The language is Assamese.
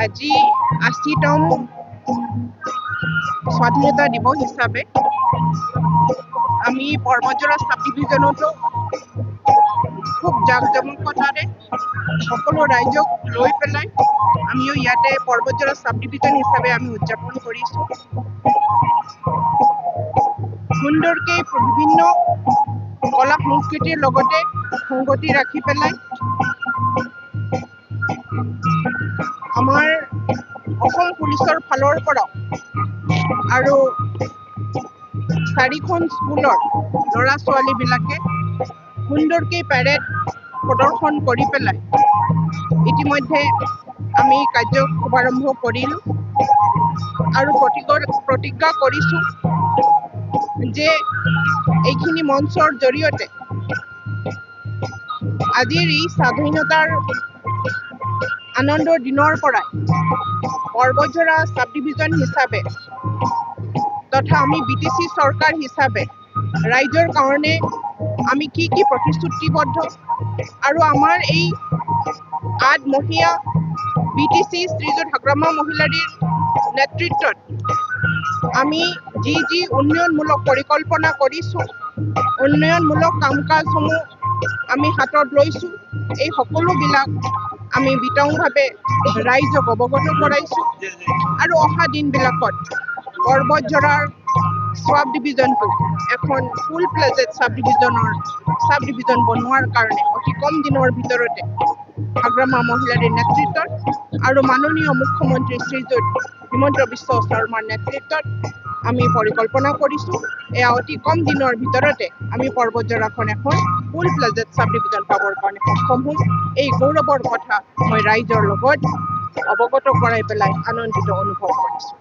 আজি ৮০তম স্বাধীনতা দিৱস হিচাপে আমি পৰ্বতজৰা সাব ডিভিজনতো খুব জাকজমকতাৰে সকলো ৰাইজক লৈ পেলাই আমিও ইয়াতে পৰ্বতজৰা সাব ডিভিজন হিচাপে আমি উদযাপন কৰিছোঁ। সুন্দৰকৈ বিভিন্ন কলা সংস্কৃতিৰ লগতে সংগতি ৰাখি পেলাই আমাৰ অসম পুলিচৰ ফালৰ পৰা আৰু 4খন স্কুলৰ ল'ৰা ছোৱালীবিলাকে সুন্দৰকৈ পেৰেড প্ৰদৰ্শন কৰি পেলাই ইতিমধ্যে আমি কাৰ্য শুভাৰম্ভ কৰিলোঁ আৰু প্ৰতিজ্ঞা কৰিছোঁ যে এইখিনি মঞ্চৰ জৰিয়তে আজিৰ এই স্বাধীনতাৰ আনন্দৰ দিনৰ পৰাই পৰ্বতজৰা সাব ডিভিজন হিচাপে তথা আমি BTC চৰকাৰ হিচাপে ৰাইজৰ কাৰণে আমি কি প্ৰতিশ্ৰুতিবদ্ধ আৰু আমাৰ এই 8 মহীয়া BTC শ্ৰীযুত হাগ্ৰামা মহিলাৰীৰ নেতৃত্বত আমি যি উন্নয়নমূলক পৰিকল্পনা কৰিছোঁ, উন্নয়নমূলক কাম কাজসমূহ আমি হাতত লৈছোঁ, এই সকলোবিলাক আমি বিতংভাৱে ৰাইজক অৱগত কৰাইছোঁ আৰু অহা দিনবিলাকত পৰ্বতজৰাৰ সাব ডিভিজনটো এখন ফুল প্লেজেড সাব ডিভিজন বনোৱাৰ কাৰণে অতি কম দিনৰ ভিতৰতে হাগ্ৰামা মহিলাৰীৰ নেতৃত্বত আৰু মাননীয় মুখ্যমন্ত্ৰী শ্ৰীযুত হিমন্ত বিশ্ব শৰ্মাৰ নেতৃত্বত আমি পৰিকল্পনা কৰিছোঁ। এয়া অতি কম দিনৰ ভিতৰতে আমি পৰ্বতজৰাখন এখন ফুল প্লেজেড সাব ডিভিজন পাবৰ কাৰণে সক্ষম হ'ম। এই গৌৰৱৰ কথা মই ৰাইজৰ লগত অৱগত কৰাই পেলাই আনন্দিত অনুভৱ কৰিছোঁ।